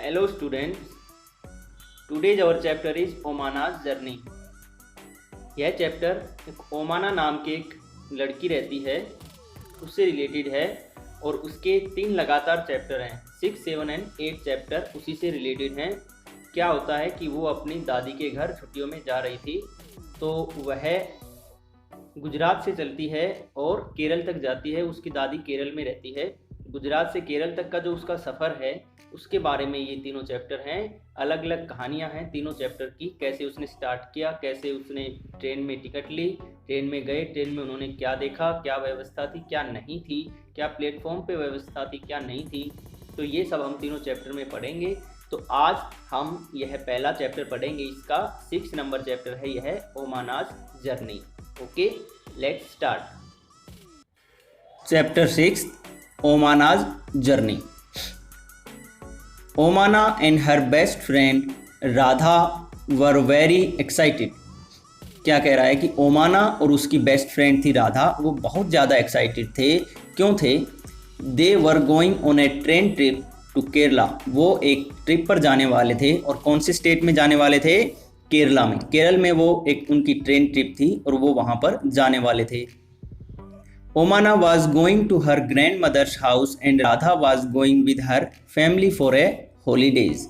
Hello students, today's our chapter is Omana's journey. यह chapter एक ओमाना नाम की एक लड़की रहती है उससे रिलेटेड है और उसके 3 लगातार चैप्टर हैं, 6, 7 एंड 8 चैप्टर उसी से रिलेटेड हैं। क्या होता है कि वो अपनी दादी के घर छुट्टियों में जा रही थी, तो वह गुजरात से चलती है और केरल तक जाती है। उसकी दादी केरल में रहती है। गुजरात से केरल तक का जो उसका सफ़र है उसके बारे में ये तीनों चैप्टर हैं। अलग अलग कहानियां हैं तीनों चैप्टर की, कैसे उसने स्टार्ट किया, कैसे उसने ट्रेन में टिकट ली, ट्रेन में गए, ट्रेन में उन्होंने क्या देखा, क्या व्यवस्था थी, क्या नहीं थी, क्या प्लेटफॉर्म पे व्यवस्था थी, क्या नहीं थी। तो ये सब हम तीनों चैप्टर में पढ़ेंगे। तो आज हम यह पहला चैप्टर पढ़ेंगे, इसका 6 नंबर चैप्टर है यह Omana's journey. Okay, let's start. Chapter 6 Omana's journey. Omana and her best friend Radha were very excited. क्या कह रहा है कि ओमाना और उसकी बेस्ट फ्रेंड थी राधा, वो बहुत ज़्यादा एक्साइटेड थे। क्यों थे? They were going on a train trip to Kerala. वो एक ट्रिप पर जाने वाले थे। और कौन से स्टेट में जाने वाले थे? केरला में। केरल में वो एक उनकी ट्रेन ट्रिप थी और वो वहाँ पर जाने वाले थे। Omana was going to her grandmother's house and Radha was going with her family for a holidays.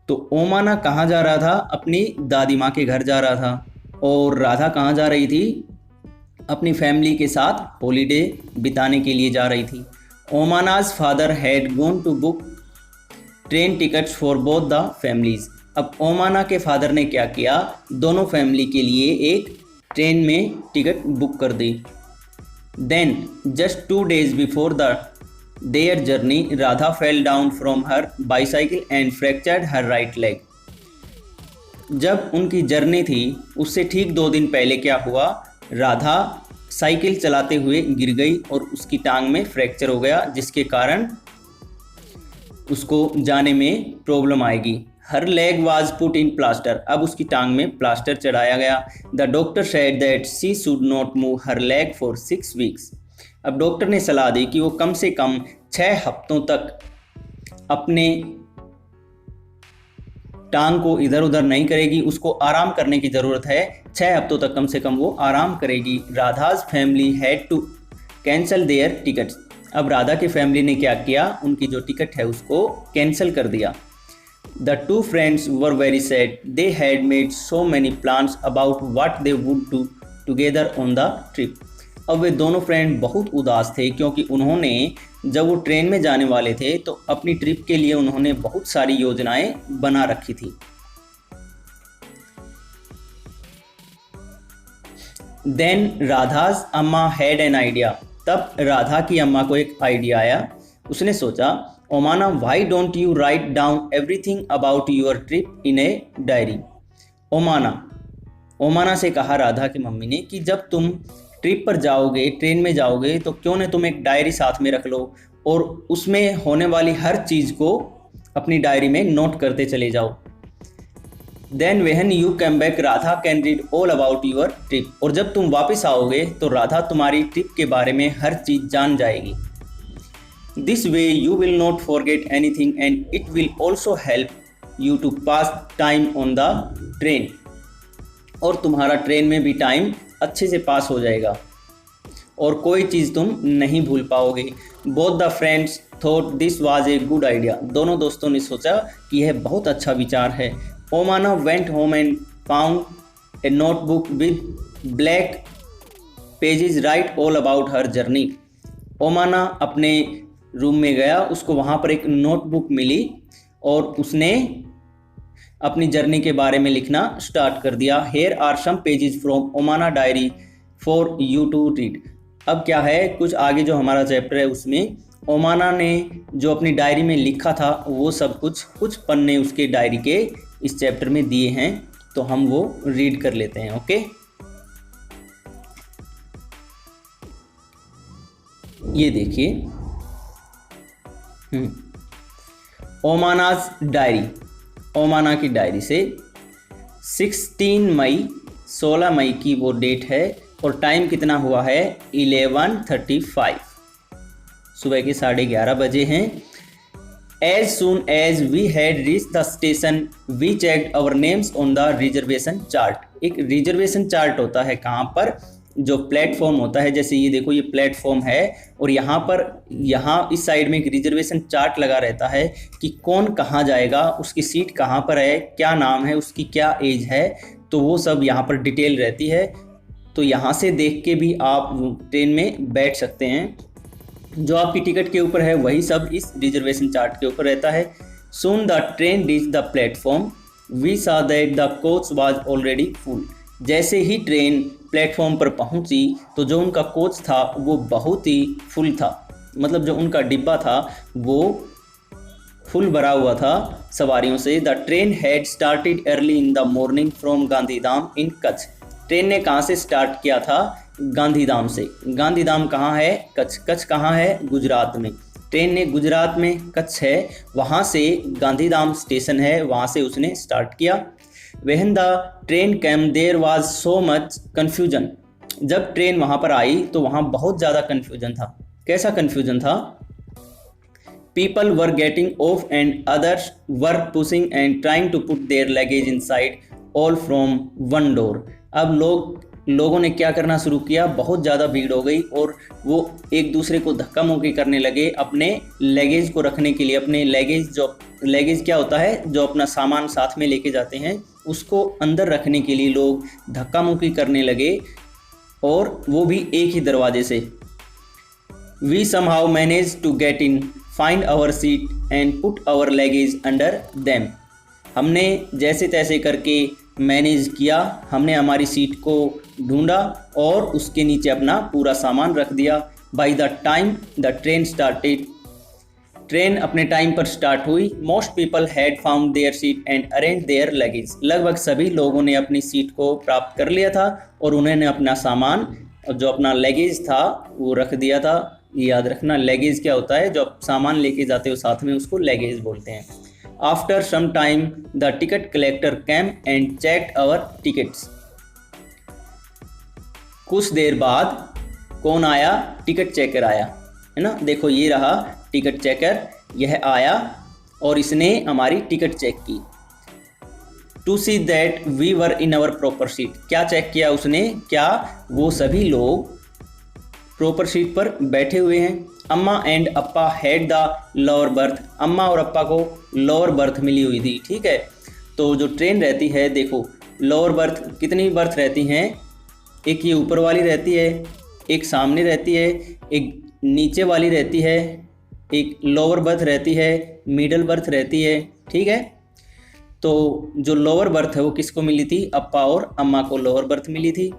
तो ओमाना कहाँ जा रहा था? अपनी दादी माँ के घर जा रहा था। और राधा कहाँ जा रही थी? अपनी फैमिली के साथ हॉलीडे बिताने के लिए जा रही थी। Omana's father had gone to book train tickets for both the families. अब ओमाना के फादर ने क्या किया? दोनों फैमिली के लिए एक ट्रेन में टिकट बुक कर दी। Then just 2 days before their journey, Radha fell down from her bicycle and fractured her right leg. जब उनकी जर्नी थी उससे ठीक 2 दिन पहले क्या हुआ? राधा साइकिल चलाते हुए गिर गई और उसकी टांग में फ्रैक्चर हो गया, जिसके कारण उसको जाने में प्रॉब्लम आएगी। हर leg was put in plaster. अब उसकी टांग में प्लास्टर चढ़ाया गया। The doctor said that she should not move her leg for 6 weeks। अब डॉक्टर ने सलाह दी कि वो कम से कम 6 हफ्तों तक अपने टांग को इधर उधर नहीं करेगी, उसको आराम करने की ज़रूरत है। 6 हफ्तों तक कम से कम वो आराम करेगी। Radha's family had to cancel their tickets. अब राधा की फैमिली ने क्या किया? उनकी जो टिकट है उसको कैंसिल कर दिया। The 2 friends were very sad. They had made so many plans about what they would do together on the trip. अब वे दोनों फ्रेंड बहुत उदास थे क्योंकि उन्होंने जब वो ट्रेन में जाने वाले थे तो अपनी ट्रिप के लिए उन्होंने बहुत सारी योजनाएं बना रखी थी। देन राधा's अम्मा हैड एन आइडिया। तब राधा की अम्मा को एक आइडिया आया। उसने सोचा, Omana why don't you write down everything about your trip in a diary. Omana से कहा राधा की मम्मी ने कि जब तुम ट्रिप पर जाओगे, ट्रेन में जाओगे, तो क्यों न तुम एक डायरी साथ में रख लो और उसमें होने वाली हर चीज़ को अपनी डायरी में नोट करते चले जाओ। Then when you come back Radha can read all about your trip. और जब तुम वापस आओगे तो राधा तुम्हारी ट्रिप के बारे में हर चीज़ जान जाएगी। This way you will not forget anything and it will also help you to pass time on the train. और तुम्हारा ट्रेन में भी टाइम अच्छे से पास हो जाएगा और कोई चीज़ तुम नहीं भूल पाओगे। Both the friends thought this was a good idea. दोनों दोस्तों ने सोचा कि यह बहुत अच्छा विचार है। Omana went home and found a notebook with black pages write all about her journey. Omana अपने रूम में गया, उसको वहाँ पर एक नोटबुक मिली और उसने अपनी जर्नी के बारे में लिखना स्टार्ट कर दिया। Here are some pages from Omana diary for you to read. अब क्या है, कुछ आगे जो हमारा चैप्टर है उसमें ओमाना ने जो अपनी डायरी में लिखा था वो सब कुछ पन्ने उसके डायरी के इस चैप्टर में दिए हैं, तो हम वो रीड कर लेते हैं। ओके, ये देखिए, ओमाना's डायरी। ओमाना की डायरी से 16 मई की वो डेट है और टाइम कितना हुआ है? 11:35, सुबह के 11:30 बजे हैं। As soon as we had reached the station, we checked our names on the reservation chart. एक रिजर्वेशन चार्ट होता है कहाँ पर, जो प्लेटफॉर्म होता है, जैसे ये देखो ये प्लेटफॉर्म है और यहाँ पर इस साइड में एक रिजर्वेशन चार्ट लगा रहता है कि कौन कहाँ जाएगा, उसकी सीट कहाँ पर है, क्या नाम है, उसकी क्या एज है, तो वो सब यहाँ पर डिटेल रहती है। तो यहाँ से देख के भी आप ट्रेन में बैठ सकते हैं। जो आपकी टिकट के ऊपर है वही सब इस रिजर्वेशन चार्ट के ऊपर रहता है। Soon the train reached the platform. We saw that the coach was already full. जैसे ही ट्रेन प्लेटफॉर्म पर पहुंची तो जो उनका कोच था वो बहुत ही फुल था, मतलब जो उनका डिब्बा था वो फुल भरा हुआ था सवारियों से। The train had started early in the morning from Gandhidham in Kutch. Train ने कहाँ से स्टार्ट किया था? गांधीधाम से। गांधीधाम कहाँ है? कच्छ। कच्छ कहाँ है? गुजरात में। ट्रेन ने गुजरात में, कच्छ है, वहाँ से गांधीधाम स्टेशन है, वहाँ से उसने स्टार्ट किया। When the train came there was so much confusion. जब ट्रेन वहाँ पर आई तो वहाँ बहुत ज़्यादा कन्फ्यूजन था। कैसा कन्फ्यूजन था? People were getting off and others were pushing and trying to put their luggage inside, all from one door. अब लोगों ने क्या करना शुरू किया, बहुत ज़्यादा भीड़ हो गई और वो एक दूसरे को धक्का मुक्की करने लगे अपने लगेज को रखने के लिए। अपने लगेज क्या होता है, जो अपना सामान साथ में लेके जाते हैं, उसको अंदर रखने के लिए लोग धक्का मुक्की करने लगे, और वो भी एक ही दरवाजे से। We somehow manage to get in, find our seat and put our luggage under them. हमने जैसे तैसे करके मैनेज किया, हमने हमारी सीट को ढूंढा और उसके नीचे अपना पूरा सामान रख दिया। By the time the train started, train अपने टाइम पर स्टार्ट हुई। Most people had found their seat and arrange their luggage. लगभग सभी लोगों ने अपनी सीट को प्राप्त कर लिया था और उन्होंने अपना सामान, जो अपना लगेज था, वो रख दिया था। याद रखना, लगेज क्या होता है, जो आप सामान लेके जाते हो साथ में, उसको लगेज बोलते हैं। After some time the ticket collector came and checked our tickets. कुछ देर बाद कौन आया? टिकट चेकर आया, है ना। देखो ये रहा टिकट चेकर, यह आया और इसने हमारी टिकट चेक की। To see that we were in our proper seat. क्या चेक किया उसने? क्या वो सभी लोग प्रॉपर सीट पर बैठे हुए हैं। अम्मा and Appa had the lower berth. अम्मा और अप्पा को लोअर बर्थ मिली हुई थी, ठीक है। तो जो ट्रेन रहती है, देखो लोअर बर्थ, कितनी बर्थ रहती हैं? एक ये ऊपर वाली रहती है, एक सामने रहती है, एक नीचे वाली रहती है, एक लोअर बर्थ रहती है, मिडल बर्थ रहती है, ठीक है। तो जो लोअर बर्थ है वो किसको मिली थी? अप्पा और अम्मा को लोअर बर्थ मिली थी।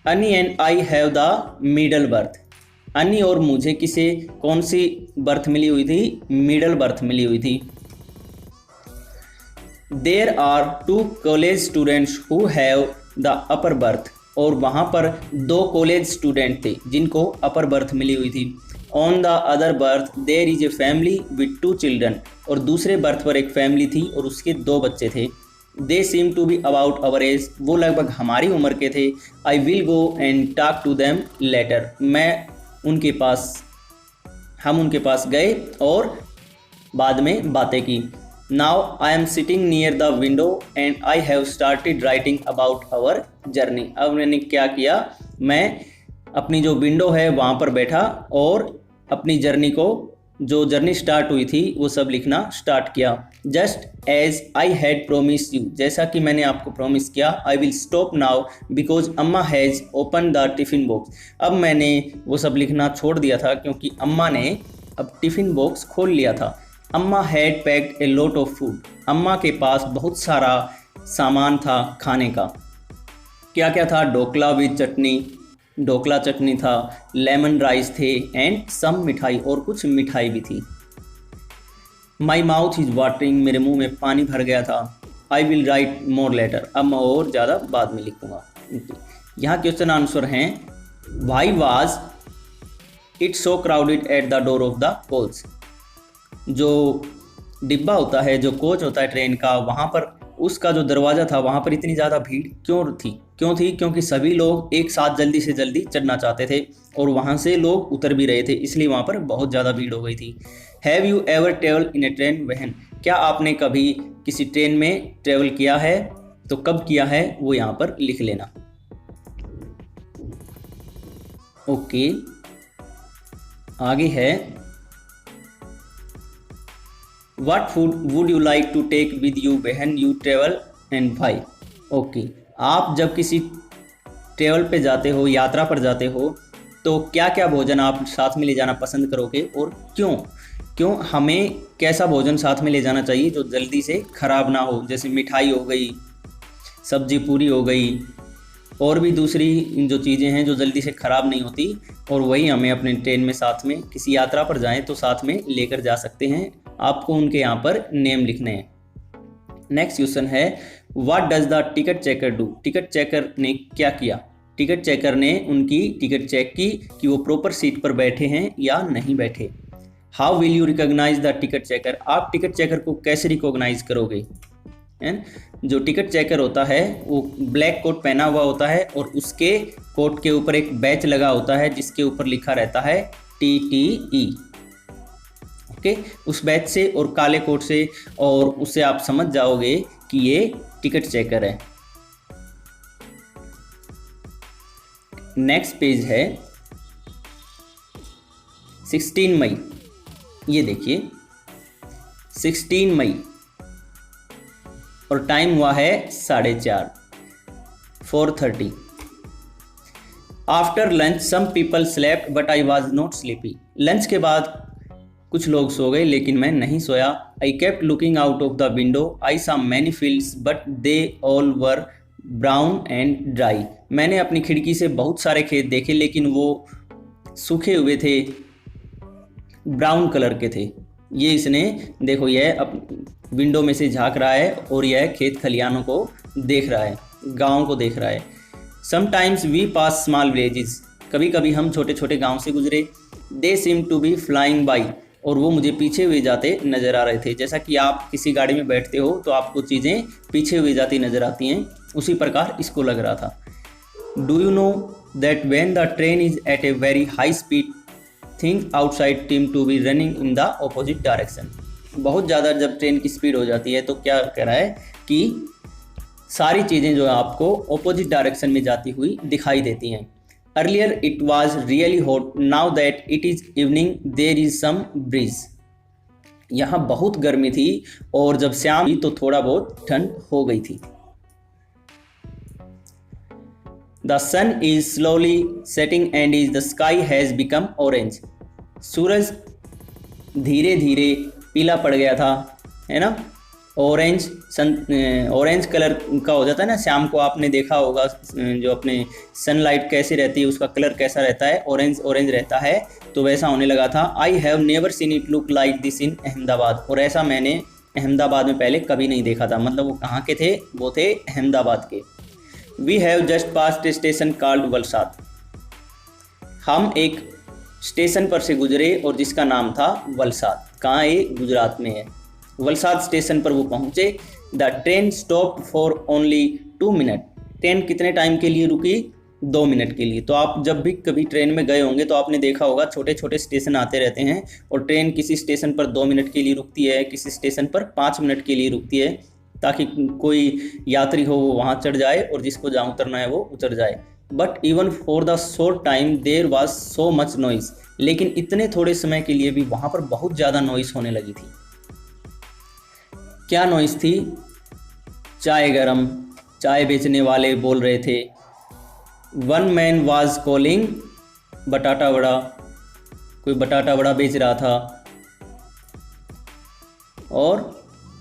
अनी and I have the middle birth. अनी और मुझे कौन सी बर्थ मिली हुई थी? मिडल बर्थ मिली हुई थी। There are 2 college students who have the upper berth. और वहाँ पर 2 कॉलेज स्टूडेंट थे जिनको अपर बर्थ मिली हुई थी। On the other berth there is a family with 2 children. और दूसरे बर्थ पर एक फैमिली थी और उसके 2 बच्चे थे। They seem to be about our age. वो लगभग हमारी उम्र के थे। I will go and talk to them later. हम उनके पास गए और बाद में बातें की। Now I am sitting near the window and I have started writing about our journey. अब मैंने क्या किया, मैं अपनी जो विंडो है वहाँ पर बैठा और अपनी जर्नी को, जो जर्नी स्टार्ट हुई थी, वो सब लिखना स्टार्ट किया। Just as I had promise you. जैसा कि मैंने आपको प्रॉमिस किया। I will stop now because Amma has open the tiffin box. अब मैंने वो सब लिखना छोड़ दिया था क्योंकि अम्मा ने अब टिफ़िन बॉक्स खोल लिया था। अम्मा had packed a lot of food. अम्मा के पास बहुत सारा सामान था खाने का। क्या क्या था? ढोकला विद चटनी, ढोकला चटनी था, लेमन राइस थे एंड सम मिठाई, और कुछ मिठाई भी थी। My mouth is watering. मेरे मुंह में पानी भर गया था। I will write more later. अब मैं और ज़्यादा बाद में लिखूंगा। यहाँ क्वेश्चन आंसर हैं। Why was it so crowded at the door of the coach. जो डिब्बा होता है, जो कोच होता है ट्रेन का, वहाँ पर उसका जो दरवाज़ा था वहाँ पर इतनी ज़्यादा भीड़ क्यों थी? क्योंकि सभी लोग एक साथ जल्दी से जल्दी चढ़ना चाहते थे और वहाँ से लोग उतर भी रहे थे, इसलिए वहाँ पर बहुत ज़्यादा भीड़ हो गई थी। Have you ever travel in a train van? क्या आपने कभी किसी ट्रेन में ट्रेवल किया है? तो कब किया है वो यहाँ पर लिख लेना। ओके, आगे है What food would you like to take with you when you travel and why? Okay, आप जब किसी ट्रेवल पे जाते हो, यात्रा पर जाते हो, तो क्या क्या भोजन आप साथ में ले जाना पसंद करोगे और क्यों हमें कैसा भोजन साथ में ले जाना चाहिए जो जल्दी से ख़राब ना हो? जैसे मिठाई हो गई, सब्जी पूरी हो गई, और भी दूसरी जो चीज़ें हैं जो जल्दी से ख़राब नहीं होती, और वही हमें अपने ट्रेन में साथ में किसी यात्रा पर जाएं तो साथ में लेकर जा सकते हैं। आपको उनके यहाँ पर नेम लिखने हैं। नेक्स्ट क्वेश्चन है what does the ticket checker do? Ticket checker ने क्या किया? टिकट चेकर ने उनकी टिकट चेक की कि वो प्रॉपर सीट पर बैठे हैं या नहीं बैठे। How will you recognise the ticket checker? आप टिकट चेकर को कैसे रिकॉग्नाइज करोगे? एंड जो टिकट चेकर होता है वो ब्लैक कोट पहना हुआ होता है और उसके कोट के ऊपर एक बैच लगा होता है जिसके ऊपर लिखा रहता है TTE। ओके, उस बैच से और काले कोट से और उससे आप समझ जाओगे कि ये टिकट चेकर है। नेक्स्ट पेज है 16 मई। ये देखिए 16 मई और टाइम हुआ है 4:30। After lunch some people slept but I was not sleepy. Lunch के बाद कुछ लोग सो गए लेकिन मैं नहीं सोया। I kept looking out of the window. I saw many fields but they all were brown and dry. मैंने अपनी खिड़की से बहुत सारे खेत देखे लेकिन वो सूखे हुए थे, ब्राउन कलर के थे। ये इसने देखो, यह विंडो में से झांक रहा है और यह खेत खलियानों को देख रहा है, गाँव को देख रहा है। Sometimes we pass small villages. कभी कभी हम छोटे छोटे गांव से गुजरे। They seem to be flying by. और वो मुझे पीछे हुए जाते नज़र आ रहे थे। जैसा कि आप किसी गाड़ी में बैठते हो तो आपको चीज़ें पीछे हुए जाती नज़र आती हैं, उसी प्रकार इसको लग रहा था। Do you know that when the train is at a very high speed things outside seem to be running in the opposite direction. बहुत ज़्यादा जब ट्रेन की स्पीड हो जाती है तो क्या कह रहा है कि सारी चीज़ें जो है आपको ऑपोजिट डायरेक्शन में जाती हुई दिखाई देती हैं। Earlier it was really hot, now that it is evening there is some breeze. यहाँ बहुत गर्मी थी और जब शाम हुई तो थोड़ा बहुत ठंड हो गई थी। The sun is slowly setting and is the sky has become orange. सूरज धीरे धीरे पीला पड़ गया था, है ना। ऑरेंज कलर का हो जाता है ना शाम को। आपने देखा होगा जो अपने सनलाइट कैसी रहती है उसका कलर कैसा रहता है, ऑरेंज रहता है, तो वैसा होने लगा था। I have never seen it look like this in Ahmedabad. और ऐसा मैंने अहमदाबाद में पहले कभी नहीं देखा था। मतलब वो कहाँ के थे? वो थे अहमदाबाद के। We have just passed a station called Valsad. हम एक स्टेशन पर से गुजरे और जिसका नाम था वलसाड। कहाँ है? गुजरात में है। वलसाड स्टेशन पर वो पहुंचे। The train stop for only 2 minute. Train कितने टाइम के लिए रुकी? 2 मिनट के लिए। तो आप जब भी कभी ट्रेन में गए होंगे तो आपने देखा होगा छोटे छोटे स्टेशन आते रहते हैं और ट्रेन किसी स्टेशन पर 2 मिनट के लिए रुकती है, किसी स्टेशन पर 5 मिनट के लिए रुकती है, ताकि कोई यात्री हो वो वहाँ चढ़ जाए और जिसको जहाँ उतरना है वो उतर जाए। But even for the short time there was so much noise. लेकिन इतने थोड़े समय के लिए भी वहाँ पर बहुत ज़्यादा नॉइस होने लगी थी। क्या नॉइस थी? चाय गरम, चाय बेचने वाले बोल रहे थे। वन मैन वाज कॉलिंग बटाटा वड़ा। कोई बटाटा वड़ा बेच रहा था। और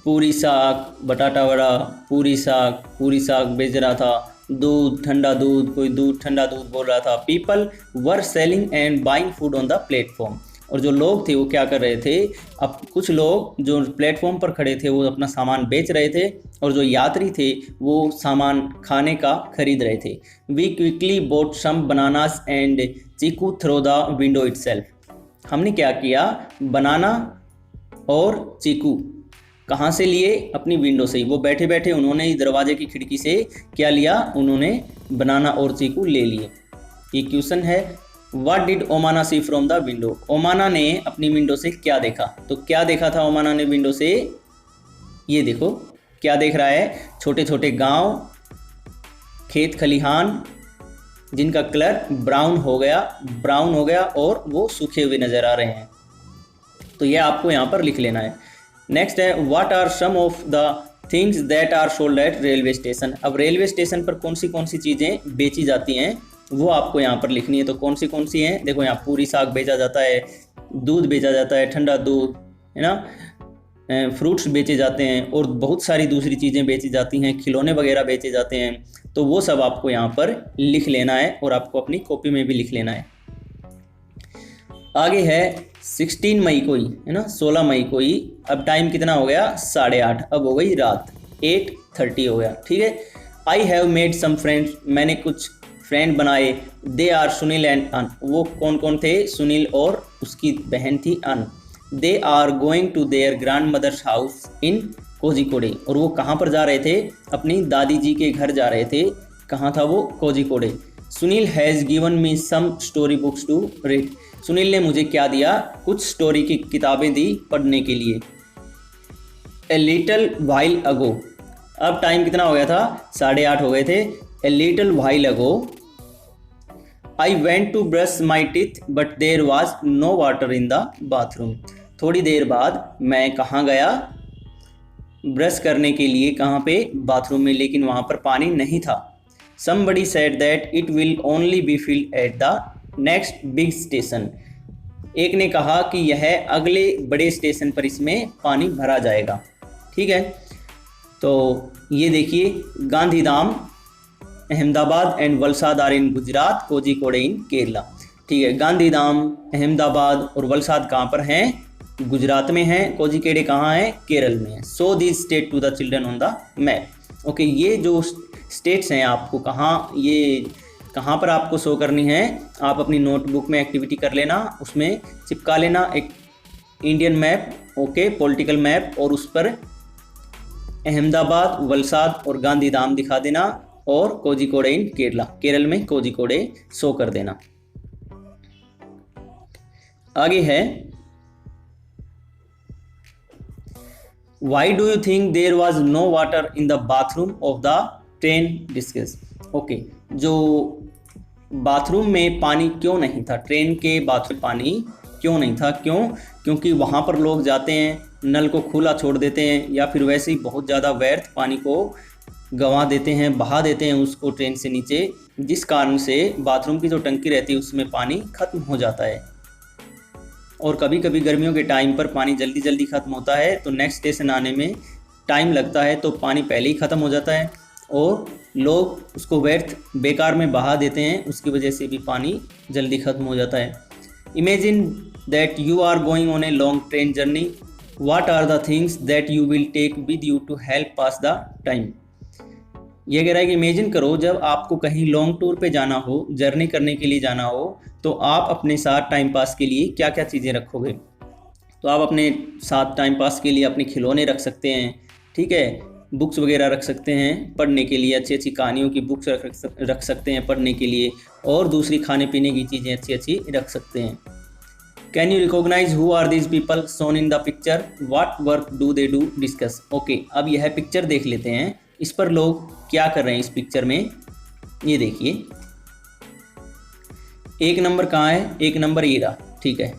पूरी साग, बटाटा वड़ा, पूरी साग बेच रहा था। दूध, ठंडा दूध, कोई दूध ठंडा दूध बोल रहा था। People were selling and buying food on the platform. और जो लोग थे वो क्या कर रहे थे? अब कुछ लोग जो प्लेटफॉर्म पर खड़े थे वो अपना सामान बेच रहे थे और जो यात्री थे वो सामान खाने का खरीद रहे थे। We quickly bought some bananas and chikoo through the window itself. हमने क्या किया? बनाना और चीकू कहाँ से लिए? अपनी विंडो से ही। वो बैठे बैठे उन्होंने दरवाजे की खिड़की से क्या लिया? उन्होंने बनाना और चीकू ले लिए। ये क्वेश्चन है। What did Omana see from the window? Omana ने अपनी विंडो से क्या देखा? तो क्या देखा था ओमाना ने विंडो से? ये देखो क्या देख रहा है? छोटे छोटे गांव, खेत खलिहान जिनका कलर ब्राउन हो गया और वो सूखे हुए नजर आ रहे हैं। तो ये आपको यहाँ पर लिख लेना है। नेक्स्ट है what are some of the things that are sold at railway station. अब रेलवे स्टेशन पर कौन सी चीज़ें बेची जाती हैं वो आपको यहाँ पर लिखनी है। तो कौन सी हैं? देखो यहाँ पूरी साग बेचा जाता है, दूध बेचा जाता है, ठंडा दूध है ना, फ्रूट्स बेचे जाते हैं और बहुत सारी दूसरी चीज़ें बेची जाती हैं, खिलौने वगैरह बेचे जाते हैं। तो वो सब आपको यहाँ पर लिख लेना है और आपको अपनी कॉपी में भी लिख लेना है। आगे है 16 मई को ही है ना, 16 मई को ही। अब टाइम कितना हो गया? 8:30। अब हो गई रात, 8:30 हो गया। ठीक है। I have made some friends. मैंने कुछ फ्रेंड बनाए। They are Sunil and Ann. वो कौन कौन थे? सुनील और उसकी बहन थी Ann. They are going to their grandmother's house in Kozhikode. और वो कहाँ पर जा रहे थे? अपनी दादी जी के घर जा रहे थे। कहाँ था वो? Kozhikode. Sunil has given me some story books to read. Sunil ने मुझे क्या दिया? कुछ स्टोरी की किताबें दी पढ़ने के लिए। ए लिटल व्हाइल अगो। अब टाइम कितना हो गया था? 8:30 हो गए थे। A little while ago I went to brush my teeth but there was no water in the bathroom. थोड़ी देर बाद मैं कहाँ गया? ब्रश करने के लिए। कहाँ पे? बाथरूम में, लेकिन वहाँ पर पानी नहीं था। Somebody said that it will only be filled at the next big station. एक ने कहा कि यह अगले बड़े स्टेशन पर इसमें पानी भरा जाएगा। ठीक है। तो ये देखिए, Gandhidham, Ahmedabad and Valsad are in Gujarat, Kozhikode in Kerala. ठीक है। गांधीधाम, अहमदाबाद और वलसाद कहाँ पर हैं? गुजरात में हैं। कोझिकोडे कहाँ है? केरल में है। So this state to the children on the map. Okay, ये जो स्टेट्स हैं आपको कहाँ पर आपको शो करनी है? आप अपनी नोटबुक में एक्टिविटी कर लेना, उसमें चिपका लेना एक Indian map, okay, political map, और उस पर अहमदाबाद, वलसाद और गांधीधाम दिखा देना और कोझिकोडे इन केरला, केरल में कोझिकोडे शो कर देना। आगे है Why do you think there was no water in the bathroom of the train discuss? Okay, जो बाथरूम में पानी क्यों नहीं था? ट्रेन के बाथरूम पानी क्यों नहीं था? क्योंकि वहाँ पर लोग जाते हैं, नल को खुला छोड़ देते हैं, या फिर वैसे ही बहुत ज़्यादा व्यर्थ पानी को गंवा देते हैं, बहा देते हैं उसको ट्रेन से नीचे, जिस कारण से बाथरूम की जो टंकी रहती है उसमें पानी खत्म हो जाता है। और कभी कभी गर्मियों के टाइम पर पानी जल्दी जल्दी ख़त्म होता है, तो नेक्स्ट स्टेशन आने में टाइम लगता है, तो पानी पहले ही ख़त्म हो जाता है और लोग उसको व्यर्थ बेकार में बहा देते हैं, उसकी वजह से भी पानी जल्दी ख़त्म हो जाता है। Imagine that you are going on a long train journey, what are the things that you will take with you to help pass the time. ये कह रहा है कि इमेजिन करो, जब आपको कहीं लॉन्ग टूर पे जाना हो, जर्नी करने के लिए जाना हो, तो आप अपने साथ टाइम पास के लिए क्या क्या चीज़ें रखोगे? तो आप अपने साथ टाइम पास के लिए अपने खिलौने रख सकते हैं, ठीक है, बुक्स वगैरह रख सकते हैं पढ़ने के लिए, अच्छी अच्छी कहानियों की बुक्स रख सकते हैं पढ़ने के लिए, और दूसरी खाने पीने की चीज़ें अच्छी अच्छी रख सकते हैं। Can you recognise who are these people shown in the picture, what work do they do, discuss. Okay, अब यह पिक्चर देख लेते हैं, इस पर लोग क्या कर रहे हैं इस पिक्चर में। ये देखिए, एक नंबर कहाँ है? एक नंबर ये रहा, ठीक है।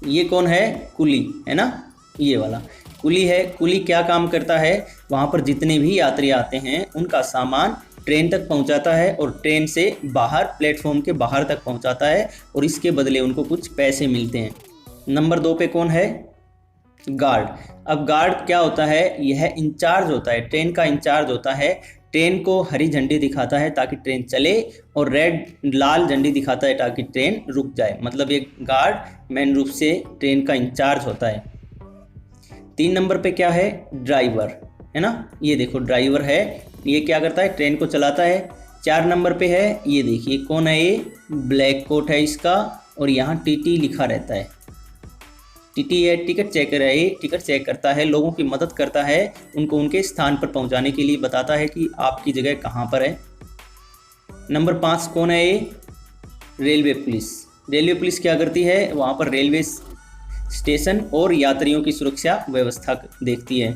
ये कौन है? कुली है ना, ये वाला कुली है। कुली क्या काम करता है? वहाँ पर जितने भी यात्री आते हैं उनका सामान ट्रेन तक पहुँचाता है और ट्रेन से बाहर, प्लेटफॉर्म के बाहर तक पहुँचाता है, और इसके बदले उनको कुछ पैसे मिलते हैं। नंबर 2 पे कौन है? गार्ड। अब गार्ड क्या होता है? यह इंचार्ज होता है, ट्रेन का इंचार्ज होता है। ट्रेन को हरी झंडी दिखाता है ताकि ट्रेन चले, और लाल झंडी दिखाता है ताकि ट्रेन रुक जाए। मतलब ये गार्ड मेन रूप से ट्रेन का इंचार्ज होता है। 3 नंबर पे क्या है? ड्राइवर है ना, ये देखो ड्राइवर है, ये क्या करता है? ट्रेन को चलाता है। 4 नंबर पे है, ये देखिए कौन है? ये ब्लैक कोट है इसका, और यहाँ टीटी लिखा रहता है, टीटी है टिकट चेकर है, ये टिकट चेक करता है, लोगों की मदद करता है, उनको उनके स्थान पर पहुंचाने के लिए बताता है कि आपकी जगह कहाँ पर है। नंबर 5 कौन है ये? Railway police. रेलवे पुलिस क्या करती है? वहाँ पर रेलवे स्टेशन और यात्रियों की सुरक्षा व्यवस्था देखती है।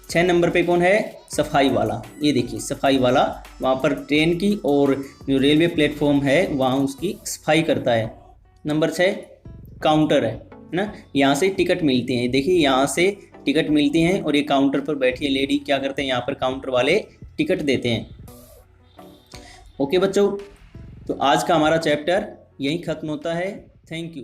6 नंबर पे कौन है? सफाई वाला। ये देखिए सफाई वाला वहाँ पर ट्रेन की और जो रेलवे प्लेटफॉर्म है वहाँ उसकी सफाई करता है। नंबर 6 काउंटर है ना, यहाँ से टिकट मिलती हैं। देखिए यहाँ से टिकट मिलती हैं और ये काउंटर पर बैठी है लेडी, क्या करते हैं यहाँ पर काउंटर वाले टिकट देते हैं। ओके बच्चों, तो आज का हमारा चैप्टर यहीं ख़त्म होता है। Thank you.